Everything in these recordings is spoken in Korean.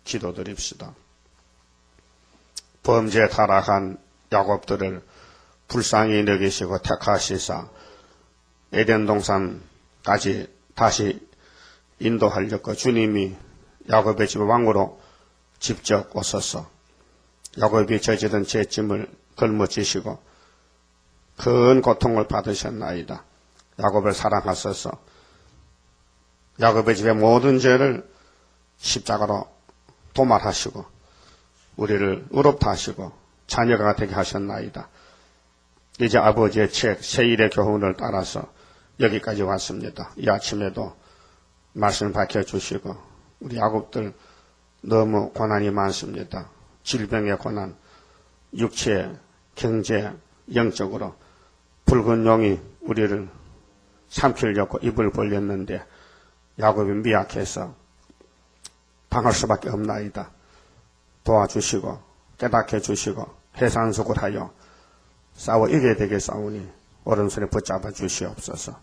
기도드립시다. 범죄에 타락한 야곱들을 불쌍히 여기시고 택하시사 에덴 동산까지 다시 인도하려고 주님이 야곱의 집 왕으로 직접 오셔서 야곱이 저지른 죄짐을 걸머지시고 큰 고통을 받으셨나이다. 야곱을 사랑하셔서 야곱의 집의 모든 죄를 십자가로 도말하시고 우리를 의롭다 하시고 자녀가 되게 하셨나이다. 이제 아버지의 책 세일의 교훈을 따라서 여기까지 왔습니다. 이 아침에도 말씀을 밝혀주시고 우리 야곱들 너무 고난이 많습니다. 질병의 고난, 육체, 경제, 영적으로 붉은 용이 우리를 삼키려고 입을 벌렸는데 야곱이 미약해서 당할 수밖에 없나이다. 도와주시고 깨닫게 해주시고 해산수굴하여 싸워 이겨야 되게 싸우니 오른손에 붙잡아 주시옵소서.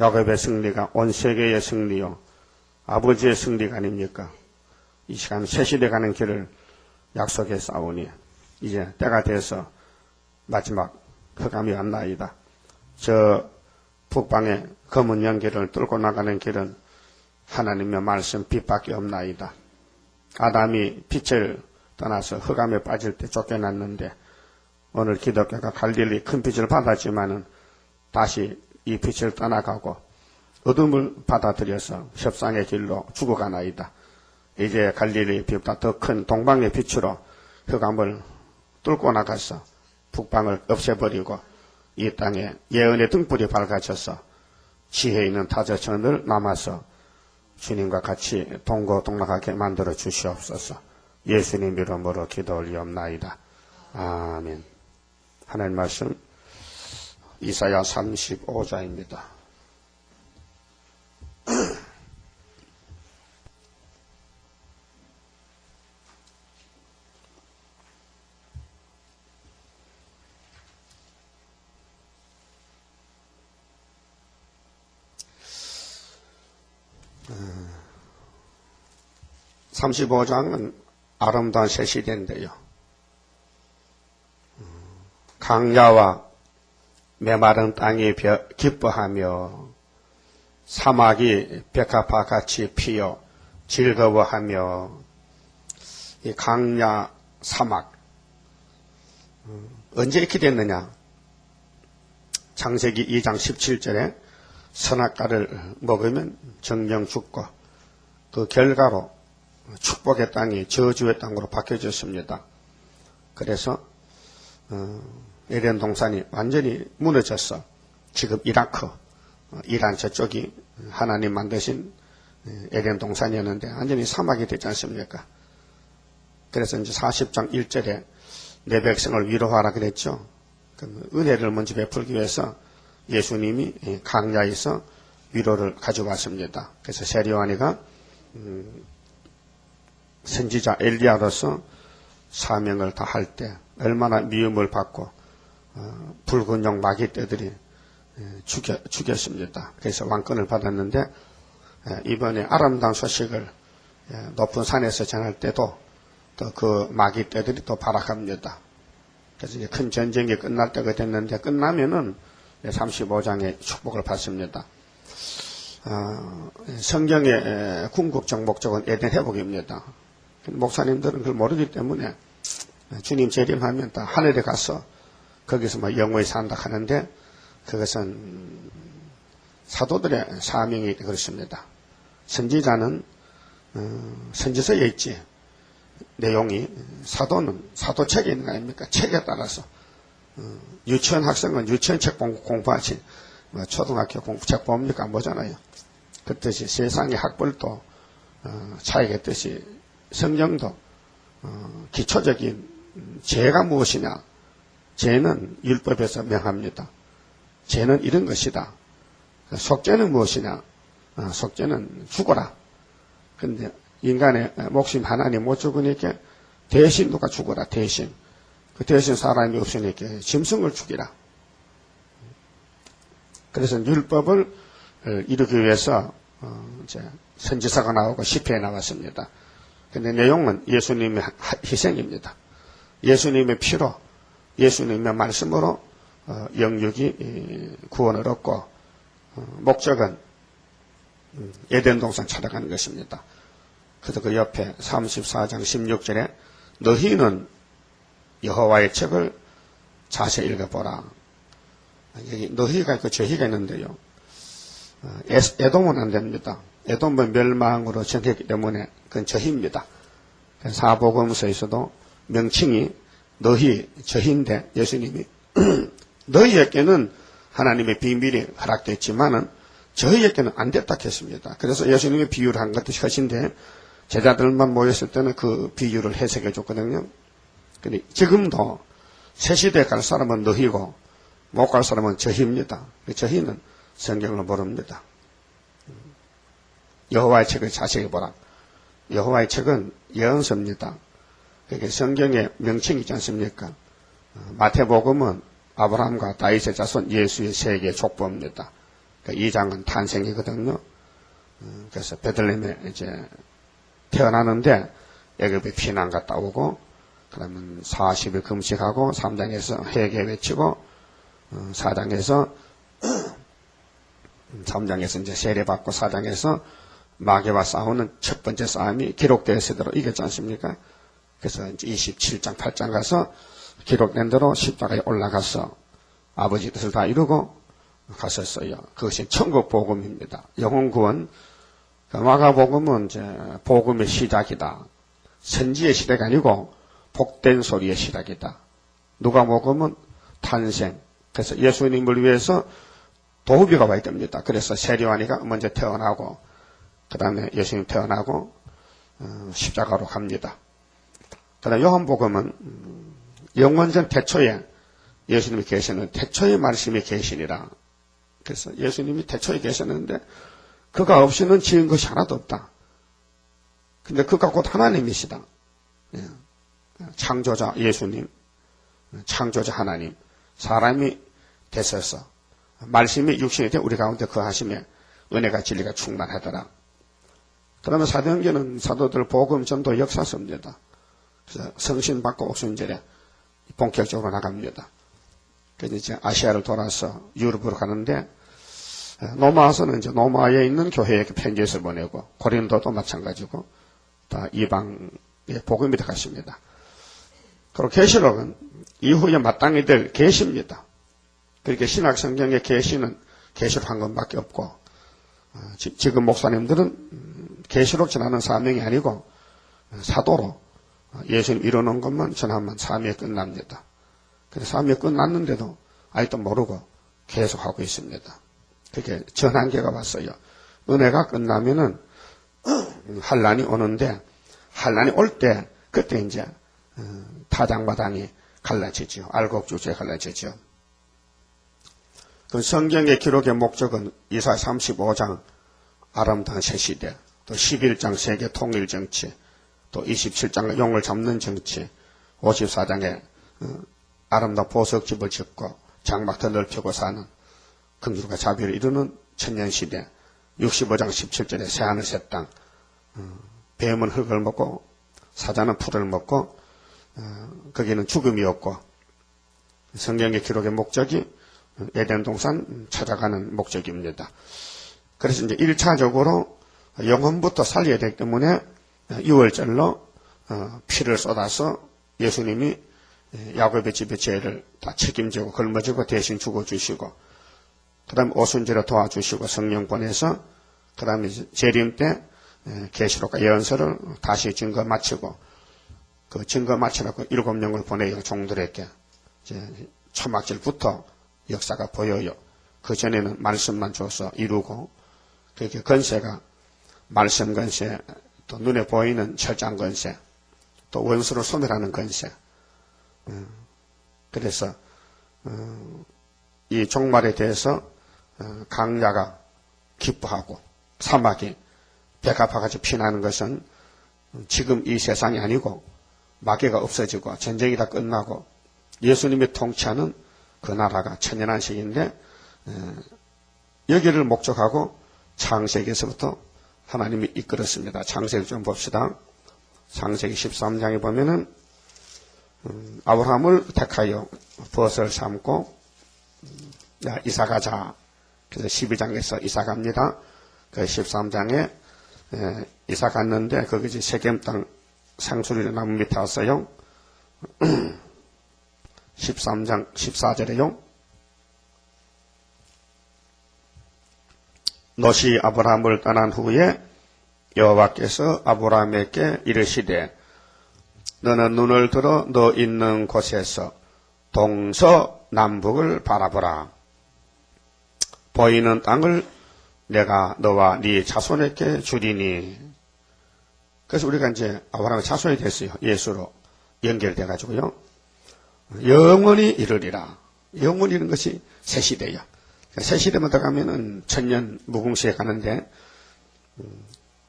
야곱의 승리가 온 세계의 승리요 아버지의 승리가 아닙니까? 이 시간 새시대 가는 길을 약속해 싸우니 이제 때가 돼서 마지막 흑암이 왔나이다. 저 북방의 검은 연기를 뚫고 나가는 길은 하나님의 말씀 빛밖에 없나이다. 아담이 빛을 떠나서 흑암에 빠질 때 쫓겨났는데 오늘 기독교가 갈릴리 큰 빛을 받았지만은 다시 이 빛을 떠나가고 어둠을 받아들여서 협상의 길로 죽어가나이다. 이제 갈릴리 빛보다 더 큰 동방의 빛으로 흑암을 뚫고 나가서 북방을 없애버리고 이 땅에 예언의 등불이 밝아져서 지혜 있는 타자천을 남아서 주님과 같이 동고동락하게 만들어 주시옵소서. 예수님 이름으로 기도 올리옵나이다. 아멘. 하나님 말씀 이사야 35장입니다. (35장은) 아름다운 새 시대인데요. 강야와 메마른 땅이 기뻐하며 사막이 백합화같이 피어 즐거워하며 이 강야 사막 언제 이렇게 됐느냐? 창세기 2장 17절에 선악과를 먹으면 정령 죽고 그 결과로 축복의 땅이 저주의 땅으로 바뀌어졌습니다. 그래서 에덴 동산이 완전히 무너졌어. 지금 이라크, 이란 저쪽이 하나님 만드신 에덴 동산이었는데 완전히 사막이 되지 않습니까? 그래서 이제 40장 1절에 내 백성을 위로하라 그랬죠. 은혜를 먼저 베풀기 위해서 예수님이 강야에서 위로를 가져왔습니다. 그래서 세리요한이가 선지자 엘리야로서 사명을 다할 때 얼마나 미움을 받고 붉은 용 마귀떼들이 죽였습니다. 그래서 왕권을 받았는데 이번에 아름다운 소식을 높은 산에서 전할 때도 또 그 마귀떼들이 또 발악합니다. 그래서 이제 큰 전쟁이 끝날 때가 됐는데 끝나면은 35장의 축복을 받습니다. 성경의 궁극적 목적은 에덴 회복입니다. 목사님들은 그걸 모르기 때문에 주님 재림하면 다 하늘에 가서 거기서 뭐 영원히 산다 하는데 그것은 사도들의 사명이 그렇습니다. 선지자는 선지서에 있지 내용이 사도는 사도책에 있는 거 아닙니까? 책에 따라서 유치원 학생은 유치원책 공부하지 초등학교 공부책 봅니까? 안 보잖아요. 그렇듯이 세상의 학벌도 차이가 있듯이 성경도 기초적인 죄가 무엇이냐? 죄는 율법에서 명합니다. 죄는 이런 것이다. 속죄는 무엇이냐? 속죄는 죽어라. 근데 인간의 목숨 하나님 못 죽으니까 대신 누가 죽어라. 대신. 그 대신 사람이 없으니까 짐승을 죽이라. 그래서 율법을 이루기 위해서 이제 선지서가 나오고 시편이 나왔습니다. 근데 내용은 예수님의 희생입니다. 예수님의 피로, 예수님의 말씀으로 영육이 구원을 얻고, 목적은 에덴 동산 찾아가는 것입니다. 그래서 그 옆에 34장 16절에 너희는 여호와의 책을 자세히 읽어보라. 여기 너희가 있고 저희가 있는데요. 에돔은 안 됩니다. 에돔은 멸망으로 전했기 때문에 그건 저희입니다. 사복음서에서도 명칭이 너희, 저희인데 예수님이 너희에게는 하나님의 비밀이 허락됐지만은 저희에게는 안 됐다 했습니다. 그래서 예수님이 비유를 한 것도 것인데 제자들만 모였을 때는 그 비유를 해석해 줬거든요. 근데 지금도 새 시대에 갈 사람은 너희고 못 갈 사람은 저희입니다. 저희는 성경을 모릅니다. 여호와의 책을 자세히 보라. 여호와의 책은 예언서입니다. 그게 성경의 명칭이 있지 않습니까? 마태복음은 아브라함과 다윗의 자손 예수의 세계 족보입니다. 이 장은 탄생이거든요. 그래서 베들레헴에 이제 태어나는데 애굽에 피난 갔다 오고, 그러면 40일 금식하고 3장에서 회개 외치고 4장에서 3장에서 이제 세례받고 4장에서 마귀와 싸우는 첫 번째 싸움이 기록되어 있대로 이겼지 않습니까? 그래서 이제 27장 8장 가서 기록된 대로 십자가에 올라가서 아버지 뜻을 다 이루고 갔었어요. 그것이 천국 복음입니다. 영혼 구원. 마가복음은 이제 복음의 시작이다. 선지의 시대가 아니고 복된 소리의 시작이다. 누가복음은 탄생. 그래서 예수님을 위해서 도우비가 와야 됩니다. 그래서 세리와니가 먼저 태어나고 그 다음에 예수님 태어나고 십자가로 갑니다. 그 다음에 요한복음은 영원전 태초에 예수님이 계시는 태초의 말씀이 계시니라. 그래서 예수님이 태초에 계셨는데 그가 없이는 지은 것이 하나도 없다. 근데 그가 곧 하나님이시다. 창조자 예수님, 창조자 하나님, 사람이 되셔서 말씀이 육신이 돼 우리 가운데 거하시며 은혜가 진리가 충만하더라. 그러면 사도행전은 사도들 복음 전도 역사서입니다. 그래서 성신 받고 옥순절에 본격적으로 나갑니다. 그래서 이제 아시아를 돌아서 유럽으로 가는데 로마서는 이제 로마에 있는 교회에게 편지를 보내고 고린도도 마찬가지고 다 이방의 복음이 들어갔습니다. 그리고 계시록은 이후에 마땅히 될 계시입니다. 그렇게 신약 성경의 계시는 계시록 한 권밖에 없고 지금 목사님들은 계시록 전하는 사명이 아니고 사도로 예수님 이루는 것만 전하면 사명이 끝납니다. 그래서 사명이 끝났는데도 아직도 모르고 계속하고 있습니다. 그렇게 전한계가 왔어요. 은혜가 끝나면은 환란이 오는데 환란이 올 때 그때 이제 타장마당이 갈라지죠. 알곡주제에 갈라지죠. 그 성경의 기록의 목적은 이사야 35장 아름다운 새시대, 또 11장 세계 통일 정치, 또 27장 용을 잡는 정치, 54장에 아름다운 보석집을 짓고 장막 더 넓히고 사는 긍휼과 자비를 이루는 천년시대, 65장 17절에 새하늘 새 땅, 뱀은 흙을 먹고 사자는 풀을 먹고 거기는 죽음이 없고 성경의 기록의 목적이 에덴 동산 찾아가는 목적입니다. 그래서 이제 1차적으로 영혼부터 살려야 되기 때문에 6월절로 피를 쏟아서 예수님이 야곱의 집의 죄를 다 책임지고 걸머지고 대신 죽어주시고 그 다음에 오순절에 도와주시고 성령 보내서 그 다음에 재림 때 계시록과 예언서를 다시 증거 마치고 그 증거 마치라고 7명을 보내요. 종들에게. 이제 초막절부터 역사가 보여요. 그 전에는 말씀만 줘서 이루고 그렇게 건세가 말씀 건세, 또 눈에 보이는 철장 건세, 또 원수를 소멸하는 건세. 그래서 이 종말에 대해서 강야가 기뻐하고 사막이 배가 아파가지고 피나는 것은 지금 이 세상이 아니고 마귀가 없어지고 전쟁이 다 끝나고 예수님이 통치하는 그 나라가 천년한식인데 여기를 목적하고 창세기에서부터 하나님이 이끌었습니다. 창세기 좀 봅시다. 창세기 13장에 보면은 아브라함을 택하여 벗을 삼고 이사가자. 그래서 12장에서 이사갑니다. 그 13장에 이사 갔는데 거기 세겜 땅 상수리 나무 밑에 왔어요. 13장 14절에요. 롯이 아브라함을 떠난 후에 여호와께서 아브라함에게 이르시되 너는 눈을 들어 너 있는 곳에서 동서남북을 바라보라. 보이는 땅을 내가 너와 네 자손에게 주리니. 그래서 우리가 이제 아브라함의 자손이 됐어요. 예수로 연결돼가지고요. 영원히 이르리라. 영원히 이르는 것이 새 시대야. 새 시대만 들어가면은 천년 무궁시에 가는데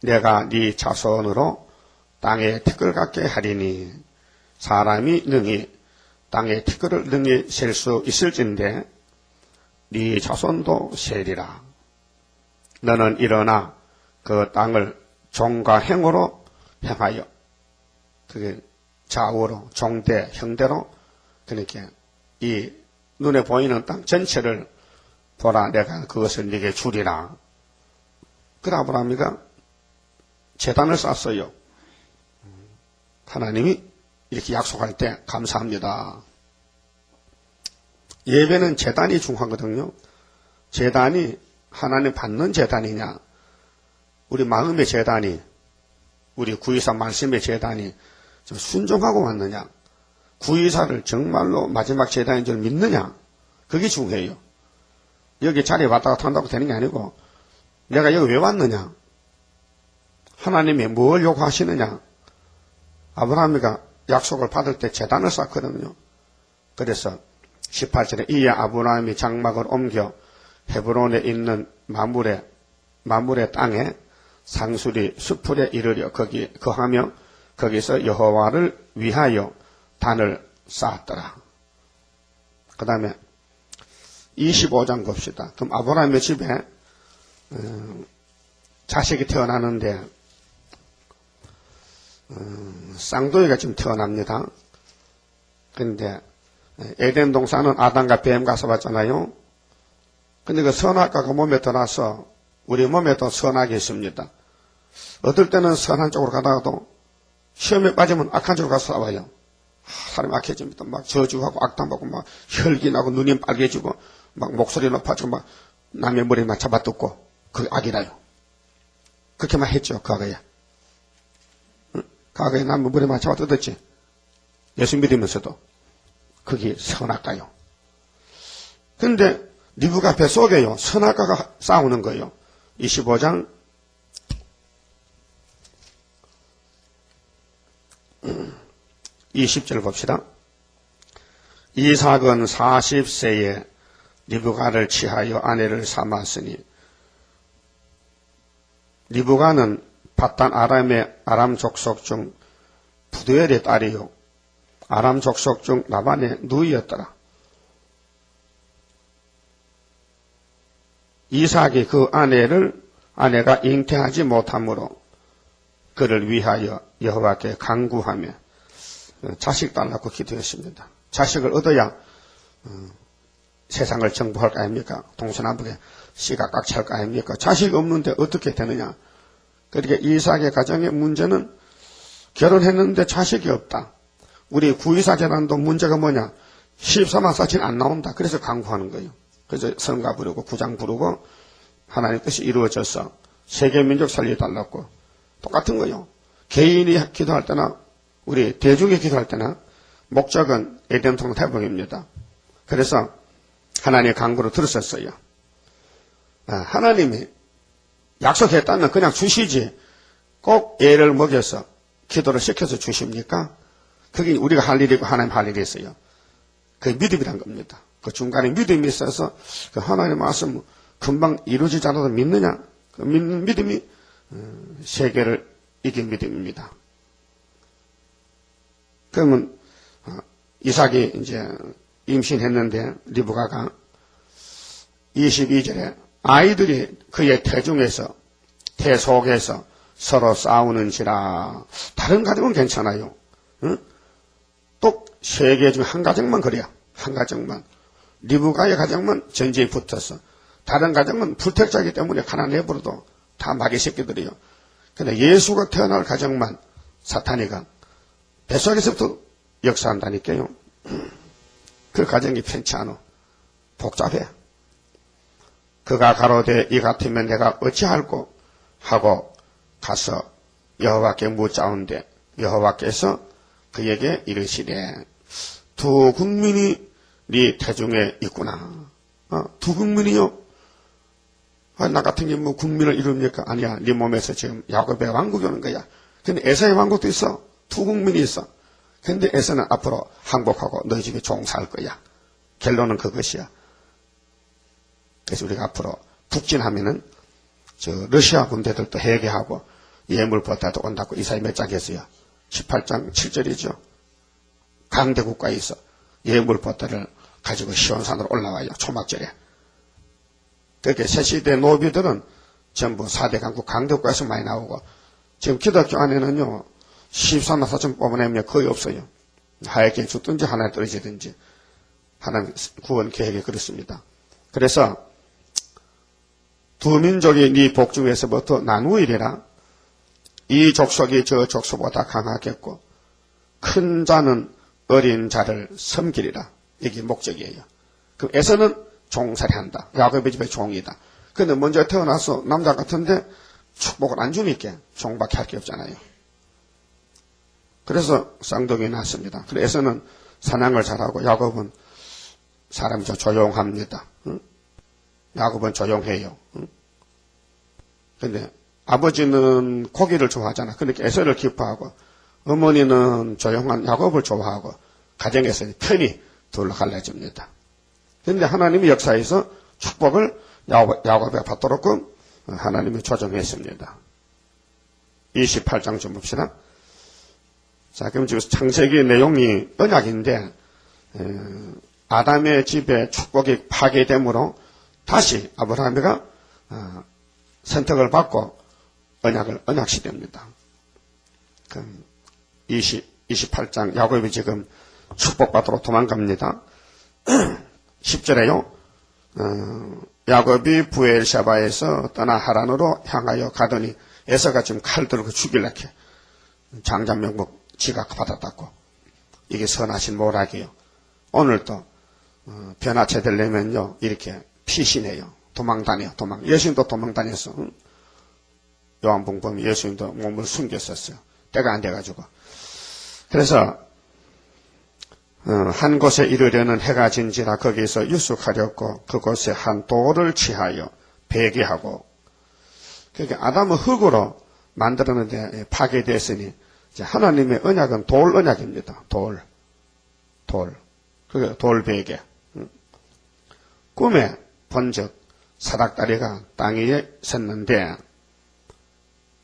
내가 네 자손으로 땅에 티끌 같게 하리니. 사람이 능히 땅에 티끌을 능히 셀 수 있을진데 네 자손도 세리라. 너는 일어나 그 땅을 종과 행으로 행하여, 그게 좌우로 종대 형대로, 그러니까 이 눈에 보이는 땅 전체를 보라. 내가 그것을 네게 주리라. 그래 아브라함이가 제단을 쌓았어요. 하나님이 이렇게 약속할 때 감사합니다. 예배는 제단이 중요하거든요. 제단이 하나님 받는 제단이냐, 우리 마음의 제단이, 우리 구의사 말씀의 제단이 좀 순종하고 왔느냐, 구의사를 정말로 마지막 제단인 줄 믿느냐, 그게 중요해요. 여기 자리에 왔다 갔다 한다고 되는 게 아니고 내가 여기 왜 왔느냐, 하나님이 뭘 요구하시느냐. 아브라함이가 약속을 받을 때 제단을 쌓거든요. 그래서 18절에 이에 아브라함이 장막을 옮겨 헤브론에 있는 마물의 땅에 상수리 수풀에 이르려 거기 거하며 거기서 여호와를 위하여 단을 쌓았더라. 그 다음에 25장 봅시다. 그럼 아브라함의 집에 자식이 태어나는데 쌍둥이가 지금 태어납니다. 그런데 에덴 동산은 아담과 뱀 가서 봤잖아요. 근데 그 선악과가 몸에 들어와서 우리 몸에도 선악이 있습니다. 어떨 때는 선한 쪽으로 가다가도 시험에 빠지면 악한 쪽으로 가서 싸워요. 사람이 악해집니다. 막 저주하고 악담하고 막 혈기 나고 눈이 빨개지고 막 목소리 높아지고 막 남의 머리 막 잡아뜯고 그게 악이라요. 그렇게만 했죠. 과거에. 과거에 남의 머리 막 잡아뜯었지. 예수 믿으면서도. 그게 선악과요. 그런데 리브가 뱃속에요. 선악과가 싸우는 거예요. 25장 20절 봅시다. 이삭은 40세에 리브가를 취하여 아내를 삼았으니 리브가는 밧단 아람 족속 중 부두엘의 딸이요 아람 족속 중 라반의 누이였더라. 이삭이 그 아내가 잉태하지 못하므로 그를 위하여 여호와께 간구하며 자식 달라고 기도했습니다. 자식을 얻어야 세상을 정복할 거 아닙니까? 동서남북에 씨가 꽉 찰 거 아닙니까? 자식이 없는데 어떻게 되느냐? 그러니까 이삭의 가정의 문제는 결혼했는데 자식이 없다. 우리 구이사 재단도 문제가 뭐냐? 14만 사친 안 나온다. 그래서 간구하는 거예요. 그래서 성가 부르고 구장 부르고 하나님 뜻이 이루어져서 세계 민족 살려달라고 똑같은 거예요. 개인이 기도할 때나 우리 대중이 기도할 때나 목적은 에덴 동산 회복입니다. 그래서 하나님의 간구를 들었었어요. 하나님이 약속했다면 그냥 주시지 꼭 애를 먹여서 기도를 시켜서 주십니까? 그게 우리가 할 일이고 하나님 할 일이 있어요. 그게 믿음이란 겁니다. 그 중간에 믿음이 있어서 그 하나님의 말씀 금방 이루어지지 않아도 믿느냐? 그 믿는 믿음이 세계를 이긴 믿음입니다. 그러면 이삭이 이제 임신했는데 리브가가 22절에 아이들이 그의 태 속에서 서로 싸우는지라. 다른 가정은 괜찮아요. 응? 또 세 개 중 한 가정만 그래요. 한 가정만. 리브가의 가정만 전쟁에 붙어서. 다른 가정은 불택자이기 때문에 가난 내버려도 다 마귀 새끼들이요. 근데 예수가 태어날 가정만 사탄이가 뱃속에서부터 역사한다니까요. 그 가정이 편치 않아. 복잡해. 그가 가로되 이 같으면 내가 어찌할꼬 하고 가서 여호와께 묻자온대 여호와께서 그에게 이르시되 두 국민이 네 태중에 있구나. 두 국민이요? 나 같은 게 뭐 국민을 이룹니까? 아니야. 네 몸에서 지금 야곱의 왕국이 오는 거야. 근데 에사의 왕국도 있어. 두 국민이 있어. 근데 에사는 앞으로 항복하고 너희 집에 종사할 거야. 결론은 그것이야. 그래서 우리가 앞으로 북진하면은 러시아 군대들도 해계하고 예물보다도 온다고 이사야 몇 장 했어요. 18장 7절이죠. 강대 국가에 있어 예물보다를 가지고 시온산으로 올라와요. 초막절에. 그렇게 새시대 노비들은 전부 4대 강국 강대 국가에서 많이 나오고 지금 기독교 안에는요 14만 4천 뽑아내면 거의 없어요. 하얗게 죽든지 하나에 떨어지든지 하나님 구원 계획이 그렇습니다. 그래서 두 민족이 네 복중에서부터 나누이리라. 이 족속이 저 족속보다 강하겠고 큰 자는 어린 자를 섬기리라. 이게 목적이에요. 그럼 에서는 종살이 한다. 야곱의 집의 종이다. 근데 먼저 태어나서 남자 같은데 축복을 안 주니까 종밖에 할 게 없잖아요. 그래서 쌍둥이 낳습니다. 그래서 에서는 사냥을 잘하고 야곱은 사람이 좀 조용합니다. 응? 야곱은 조용해요. 응? 근데 아버지는 고기를 좋아하잖아. 그러니까 에서를 기뻐하고 어머니는 조용한 야곱을 좋아하고 가정에서 편히 둘러 갈라집니다. 그런데 하나님의 역사에서 축복을 야곱에 받도록 하나님이 조정했습니다. 28장 좀 봅시다. 자, 그럼 지금 창세기 내용이 언약인데 아담의 집에 축복이 파괴됨으로 다시 아브라함이가 선택을 받고 언약시됩니다. 그럼 28장 야곱이 지금 축복받으러 도망갑니다. 10절에요. 야곱이 부엘샤바에서 떠나 하란으로 향하여 가더니 에서가 지금 칼 들고 죽이려고 장자명목 지각 받았다고. 이게 선하신 모락이에요. 오늘도 변화체 되려면요 이렇게 피신해요. 도망다녀. 예수님도 도망다녔어. 요한복음 보면 예수님도 몸을 숨겼었어요. 때가 안 돼가지고. 그래서 한 곳에 이르려는 해가 진지라 거기서 유숙하려고 그곳에 한 돌을 취하여 배기하고 그러니까 아담은 흙으로 만들었는데 파괴됐으니 이제 하나님의 언약은 돌 언약입니다. 돌. 그게 돌베개. 꿈에 본즉 사닥다리가 땅 위에 섰는데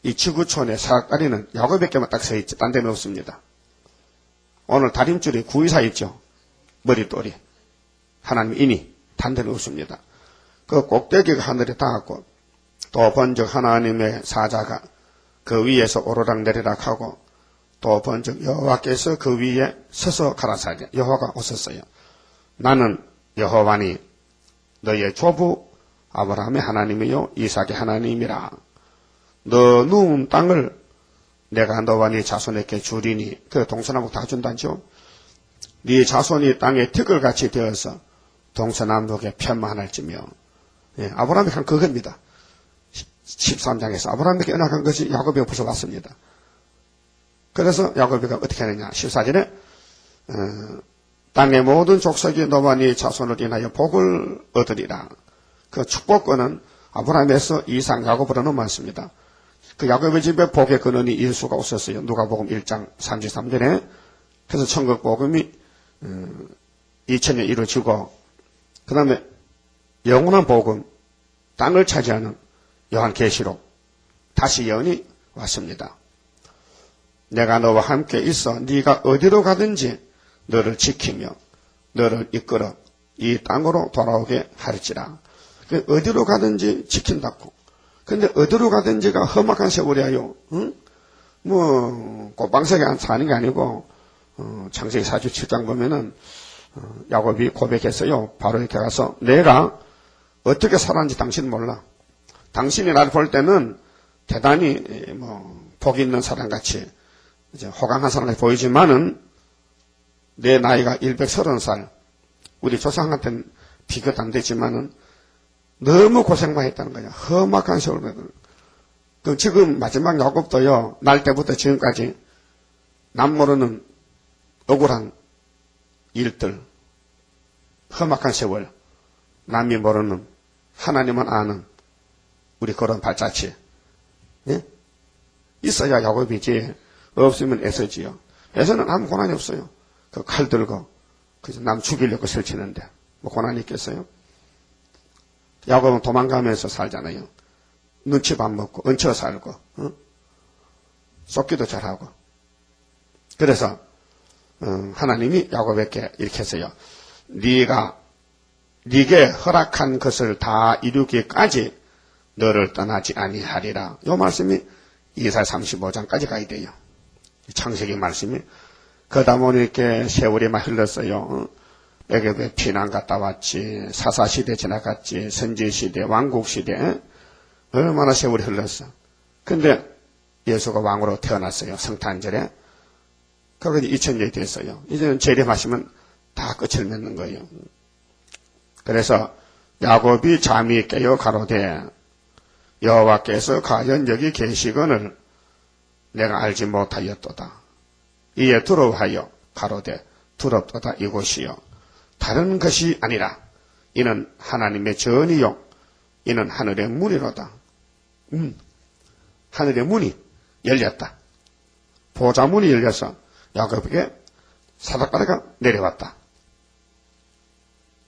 이 지구촌에 사닥다리는 야곱에게만 딱 서 있지 딴 데는 없습니다. 오늘 다림줄이 구이사 있죠. 머리돌이. 하나님 인이 딴 데는 없습니다. 그 꼭대기가 하늘에 닿았고 또 본즉 하나님의 사자가 그 위에서 오르락 내리락 하고 또 본즉 여호와께서 그 위에 서서 가라사대 여호와가 오셨어요. 나는 여호와니 너의 조부 아브라함의 하나님이요 이삭의 하나님이라. 너 누운 땅을 내가 너와 네 자손에게 주리니 그 동서남북 다 준다죠. 네 자손이 땅에 티끌같이 되어서 동서남북에 편만할지며. 예, 아브라함이 한 그겁니다. 13장에서 아브라함에게 언약한 것이 야곱이 엎어서 왔습니다. 그래서 야곱이가 어떻게 하느냐. 14절에 땅의 모든 족속이 너와 네 자손을 인하여 복을 얻으리라. 그 축복권은 아브라함에서 이상 야곱으로는 많습니다. 그 야곱의 집에 복의 근원이 예수가 없었어요. 누가복음 1장 33절에. 그래서 천국 복음이 2000년 이루어지고 그 다음에 영원한 복음 땅을 차지하는 요한계시록 다시 예언이 왔습니다. 내가 너와 함께 있어 네가 어디로 가든지 너를 지키며 너를 이끌어 이 땅으로 돌아오게 하리지라. 어디로 가든지 지킨다고. 근데 어디로 가든지가 험악한 세월이에요. 응? 뭐 꽃방석에 사는 게 아니고 창세기 47장 보면은 야곱이 고백했어요. 바로 이렇게 가서 내가 어떻게 살았는지 당신은 몰라. 당신이 나를 볼 때는 대단히 뭐 복 있는 사람같이 이제 호강한 사람같이 보이지만은 내 나이가 130살 우리 조상한테는 비교도 안 되지만은 너무 고생만 했다는 거야. 험악한 세월. 그 지금 마지막 야곱도요. 날 때부터 지금까지 남 모르는 억울한 일들, 험악한 세월, 남이 모르는 하나님은 아는 우리 그런 발자취. 예? 있어야 야곱이지. 없으면 에서지요. 에서는 아무 고난이 없어요. 그 칼 들고 그래서 남 죽이려고 설치는데 뭐 고난이 있겠어요? 야곱은 도망가면서 살잖아요. 눈치 밥 먹고 얹혀 살고 쏟기도 잘하고. 그래서 하나님이 야곱에게 이렇게 했어요. 네게 허락한 것을 다 이루기까지 너를 떠나지 아니하리라. 이 말씀이 이사야 35장까지 가야 돼요. 창세기 말씀이. 그러다 보니 이렇게 세월이 막 흘렀어요. 애굽에 피난 갔다 왔지. 사사시대 지나갔지. 선지시대, 왕국시대. 얼마나 세월이 흘렀어. 근데 예수가 왕으로 태어났어요. 성탄절에. 그게 2000년이 됐어요. 이제는 재림하시면 다 끝을 맺는 거예요. 그래서 야곱이 잠이 깨어 가로되 여호와께서 과연 여기 계시거늘 내가 알지 못하였도다. 이에 두려워하여 가로되 두렵도다 이곳이요 다른 것이 아니라 이는 하나님의 전이요 이는 하늘의 문이로다. 하늘의 문이 열렸다. 보좌문이 열려서 야곱에게 사닥다리가 내려왔다.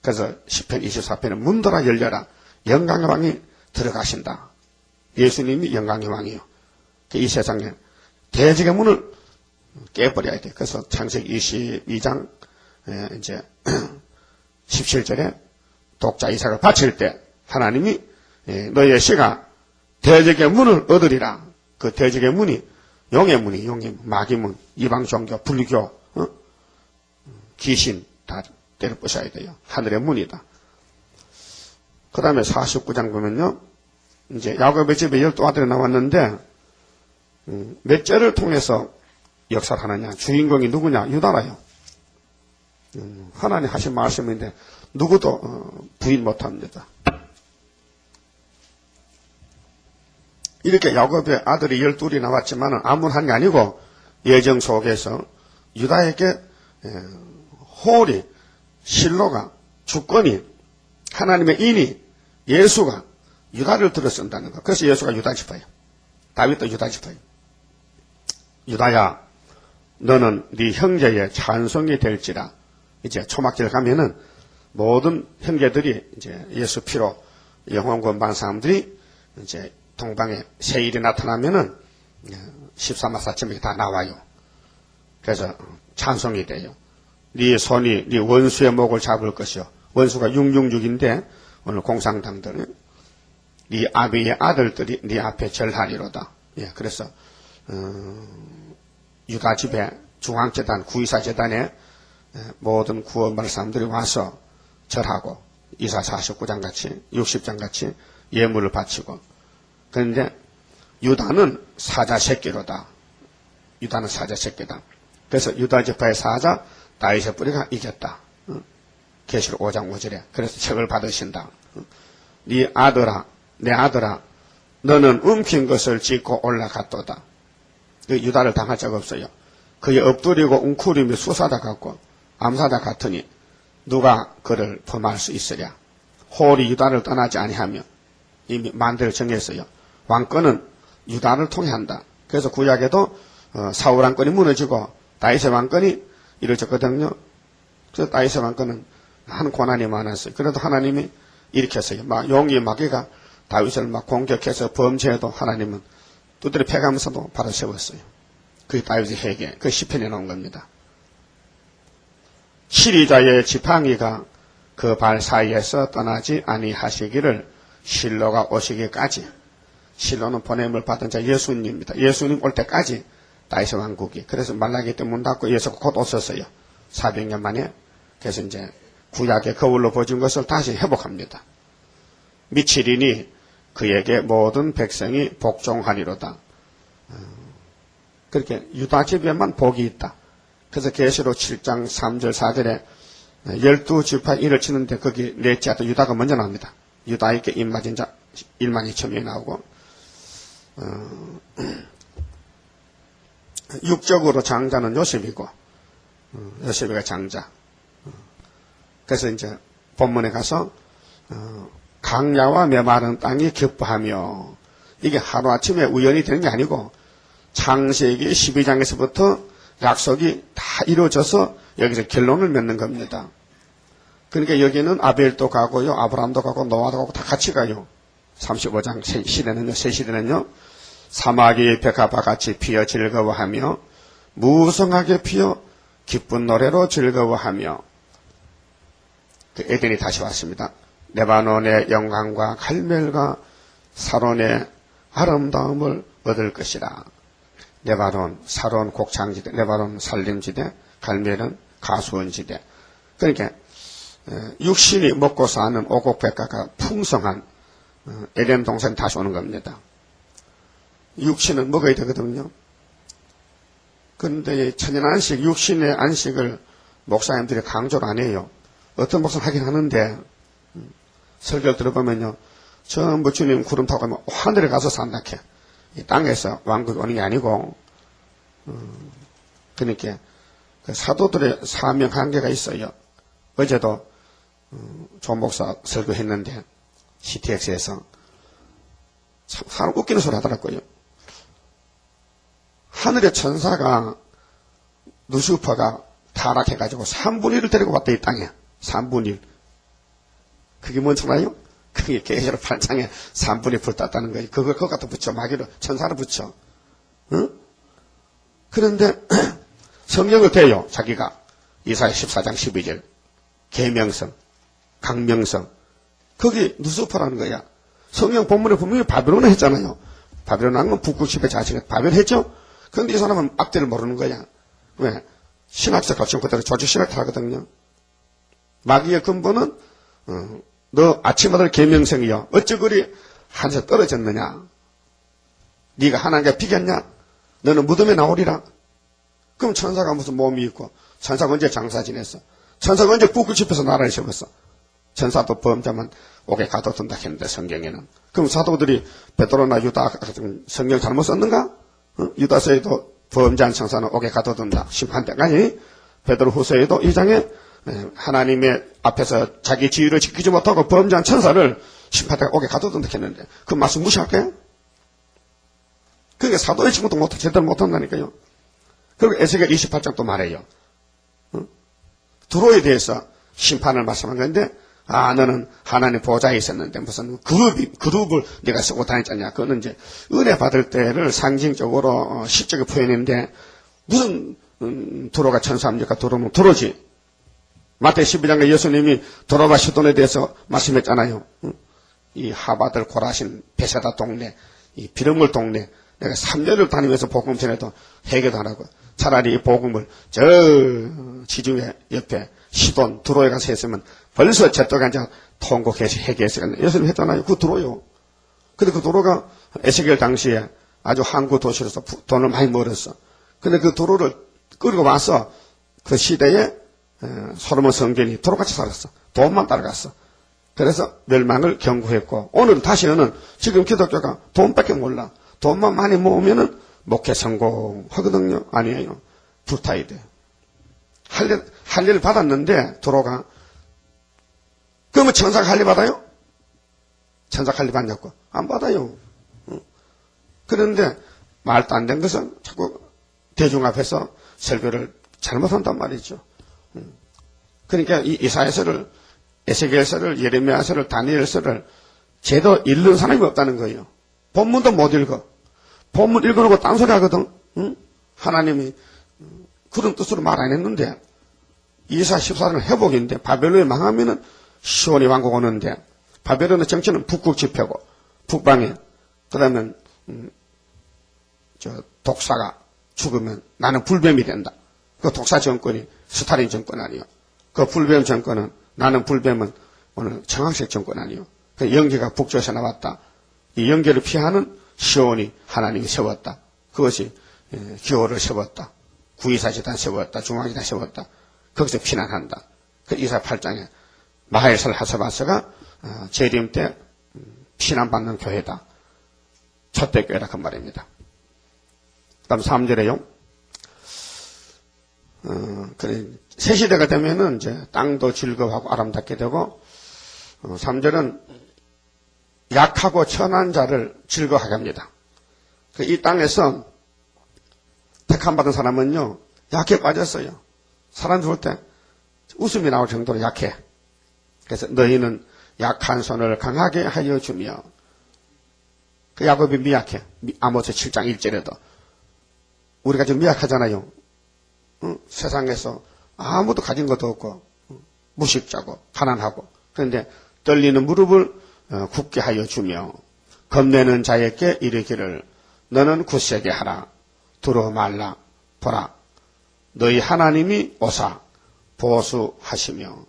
그래서 시편 24편에 문들아 열려라. 영광의 왕이 들어가신다. 예수님이 영광의 왕이요. 이 세상에 대적의 문을 깨버려야 돼. 그래서 창세기 22장 이제 17절에 독자 이삭을 바칠 때 하나님이 너의 씨가 대적의 문을 얻으리라. 그 대적의 문이 용의 문이 용의 문, 마귀 문, 이방 종교, 불교, 귀신 다 때려 부셔야 돼요. 하늘의 문이다. 그 다음에 49장 보면요. 이제 야곱의 집에 12아들이 나왔는데 몇 절을 통해서 역사를 하느냐. 주인공이 누구냐. 유다라요. 하나님 하신 말씀인데 누구도 부인 못합니다. 이렇게 야곱의 아들이 12이 나왔지만 아무한 게 아니고 예정 속에서 유다에게 홀이 실로가 주권이 하나님의 인이 예수가 유다를 들어 쓴다는 거. 그래서 예수가 유다 지파예요. 다윗도 유다 지파예요. 유다야 너는 네 형제의 찬송이 될지라. 이제 초막절 가면은 모든 형제들이 이제 예수 피로 영원 구원받은 사람들이 이제 동방에 세일이 나타나면은 14마사쯤이 다 나와요. 그래서 찬송이 돼요. 네 손이 네 원수의 목을 잡을 것이요. 원수가 666인데 오늘 공상당들은 네 아비의 아들들이 네 앞에 절하리로다. 예, 그래서 유다 집에 중앙재단, 구이사 재단에 모든 구원받을 사람들이 와서 절하고 이사 49장 같이 60장 같이 예물을 바치고. 그런데 유다는 사자 새끼로다. 유다는 사자 새끼다. 그래서 유다 지파의 사자 다윗의 뿌리가 이겼다. 계시록 5장 5절에. 그래서 책을 받으신다. 네 아들아, 내 아들아, 너는 움킨 것을 짓고 올라갔도다. 유다를 당할 적 없어요. 그의 엎드리고 웅크림이 수사자 같고 암사자 같으니 누가 그를 범할 수 있으랴. 홀이 유다를 떠나지 아니하며 이미 만대를 정했어요. 왕권은 유다를 통해 한다. 그래서 구약에도 사울 왕권이 무너지고 다윗의 왕권이 이루어졌거든요. 그래서 다윗의 왕권은 한 고난이 많았어요. 그래도 하나님이 일으켰어요. 막 용이 마귀가 다윗을 막 공격해서 범죄해도 하나님은 두드려 패가면서도 바로 세웠어요. 그게 다윗의 회개, 그 시편에 나온 겁니다. 치리자의 지팡이가 그 발 사이에서 떠나지 아니하시기를 실로가 오시기까지 실로는 보냄을 받은 자 예수님입니다. 예수님 올 때까지 다윗의 왕국이. 그래서 말라기 때 문 닫고 예수가 곧 오셨어요. 400년 만에. 그래서 이제 구약의 거울로 보여준 것을 다시 회복합니다. 미치리니 그에게 모든 백성이 복종하리로다. 그렇게 유다 집에만 복이 있다. 그래서 계시록 7장 3절 4절에 12지파 일을 치는데 거기 넷째 아들 유다가 먼저 나옵니다. 유다에게 입맞은 자 1만 2천 명이 나오고 육적으로 장자는 요셉이고 요셉이가 장자. 그래서 이제 본문에 가서 강야와 메마른 땅이 기뻐하며 이게 하루아침에 우연히 되는 게 아니고 창세기 12장에서부터 약속이 다 이루어져서 여기서 결론을 맺는 겁니다. 그러니까 여기는 아벨도 가고요, 아브라함도 가고 노아도 가고 다 같이 가요. 35장 시대는요, 새 시대는요, 사마귀의 백합과 같이 피어 즐거워하며 무성하게 피어 기쁜 노래로 즐거워하며 그 에덴이 다시 왔습니다. 레바논의 영광과 갈멜과 사론의 아름다움을 얻을 것이라. 레바논, 사론 곡창지대, 레바논 산림지대, 갈멜은 가수원지대. 그러니까 육신이 먹고 사는 오곡백과가 풍성한 에덴 동산이 다시 오는 겁니다. 육신은 먹어야 되거든요. 그런데 천연안식, 육신의 안식을 목사님들이 강조를 안 해요. 어떤 목사는 하긴 하는데 설교를 들어보면요, 전부 주님 구름 타고 가면 하늘에 가서 산다 캐. 이 땅에서 왕국이 오는 게 아니고, 그러니까 그 사도들의 사명 한계가 있어요. 어제도 조 목사 설교했는데 CTX에서 참 사람 웃기는 소리 하더라고요. 하늘의 천사가 루시퍼가 타락해가지고 3분의 1을 데리고 왔다 이 땅에. 3분의 1. 그게 뭔지 알아요? 그게 계시록 8장에 3분의 1 불탔다는 거예요. 그걸 갖다 붙여. 마귀로 천사를 붙여. 응? 그런데 성령을 대요. 자기가. 이사야 14장 12절. 계명성, 강명성. 거기 누수퍼라는 거야. 성령 본문에 분명히 바벨론을 했잖아요. 바벨론 한 건 북극십의 자식이 바벨 했죠? 그런데 이 사람은 앞뒤를 모르는 거야. 왜? 신학적 가르침 그대로 조직신학을 하거든요. 마귀의 근본은 너 아침마다 계명성이여. 어찌 그리 하늘에서 떨어졌느냐. 네가 하나님께 비겼냐. 너는 무덤에 나오리라. 그럼 천사가 무슨 몸이 있고 천사가 언제 장사 지냈어. 천사가 언제 북극십에서 나라를 세웠어. 천사도 범자만 옥에 가둬둔다 했는데 성경에는. 그럼 사도들이 베드로나 유다 같은 성경 잘못 썼는가? 유다서에도 범죄한 천사는 옥에 가둬둔다. 심판 때까지. 베드로 후서에도 2장에 하나님의 앞에서 자기 지위를 지키지 못하고 범죄한 천사를 심판 때까지 옥에 가둬둔다 했는데 그 말씀 무시할까요? 그게 사도의 친구도 제대로 못한다니까요. 그리고 에스겔 28장 또 말해요. 두로에 대해서 심판을 말씀한 건데, 너는 하나님 보좌에 있었는데 무슨 그룹을 네가 쓰고 다녔잖냐. 그거는 이제 은혜 받을 때를 상징적으로 시적으로 표현했는데, 무슨 두로가 천사입니까? 두로는 두로지. 마태 12장에 예수님이 두로와 시돈에 대해서 말씀했잖아요. 이 하바들 고라신 베세다 동네, 이 비름물 동네, 내가 3년을 다니면서 복음 전에도 해결도 안 하고, 차라리 이 복음을 저 지중해 옆에 시돈 두로에 가서 했으면 벌써 저쪽에 앉아 통곡해서 해결했어요. 예수님 했잖아요. 그 두로요. 근데 그 두로가 에스겔 당시에 아주 항구 도시로서 돈을 많이 벌었어. 근데 그 두로를 끌고 와서 그 시대에 솔로몬 성전이 두로같이 살았어. 돈만 따라갔어. 그래서 멸망을 경고했고, 오늘 다시는 지금 기독교가 돈밖에 몰라. 돈만 많이 모으면은 목회 성공하거든요. 아니에요. 불타야 돼. 할례를 받았는데 두로가. 그러면 천사가 할례 받아요? 천사가 할례 받냐고? 안 받아요. 그런데 말도 안 된 것은 자꾸 대중 앞에서 설교를 잘못한단 말이죠. 그러니까 이 이사야서를, 에스겔서를, 예레미야서를, 다니엘서를 제대로 읽는 사람이 없다는 거예요. 본문도 못 읽어. 본문 읽어놓고 딴소리 하거든. 하나님이 그런 뜻으로 말 안 했는데, 이사 14는 회복인데, 바벨론이 망하면은 시온이 왕국 오는데, 바벨론의 정치는 북극 지폐고, 북방에 그러면 독사가 죽으면 나는 불뱀이 된다. 그 독사 정권이 스탈린 정권 아니요. 그 불뱀 정권은 나는 불뱀은 오늘 청황색 정권 아니요. 그 영계가 북쪽에서 나왔다. 이 영계를 피하는 시온이 하나님이 세웠다. 그것이 기호를 세웠다. 구이사지단 세웠다. 중앙지단 세웠다. 거기서 피난한다. 그 이사 8장에 마하엘살 하사바스가 재림 때 피난받는 교회다. 초대교회라 그 말입니다. 그 다음 3절에요. 새 시대가 되면은 이제 땅도 즐거워하고 아름답게 되고, 3절은 약하고 천한 자를 즐거워하게 합니다. 이 땅에서 택함받은 사람은요, 약해 빠졌어요. 사람 죽을 때 웃음이 나올 정도로 약해. 그래서 너희는 약한 손을 강하게 하여 주며, 그 야곱이 미약해. 아모스 7장 1절에도. 우리가 좀 미약하잖아요. 세상에서 아무도 가진 것도 없고, 무식자고, 가난하고. 그런데 떨리는 무릎을 굳게 하여 주며, 겁내는 자에게 이르기를, 너는 굳세게 하라. 두려워 말라. 보라. 너희 하나님이 오사 보수하시며.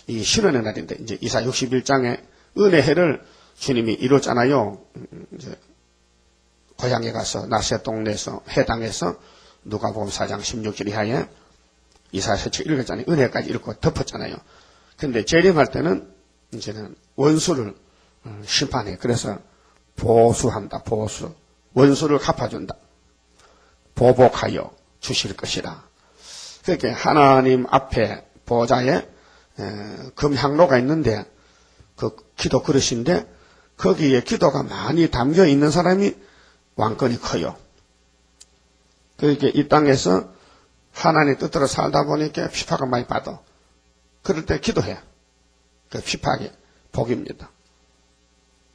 이 신원의 날인데, 이제 이사 61장에 은혜해를 주님이 이뤘잖아요. 이제 고향에 가서 나세 동네에서 해당에서 누가복음 4장 16절 이하에 이사야서 책 읽었잖아요. 은혜까지 읽고 덮었잖아요. 근데 재림할 때는 이제는 원수를 심판해. 그래서 보수한다. 보수. 원수를 갚아준다. 보복하여 주실 것이라. 그렇게 하나님 앞에 보좌에 금향로가 있는데 그 기도 그릇인데 거기에 기도가 많이 담겨 있는 사람이 왕권이 커요. 그러니까 이 땅에서 하나님 뜻대로 살다 보니까 핍박을 많이 받아. 그럴 때 기도해. 그 핍박이 복입니다.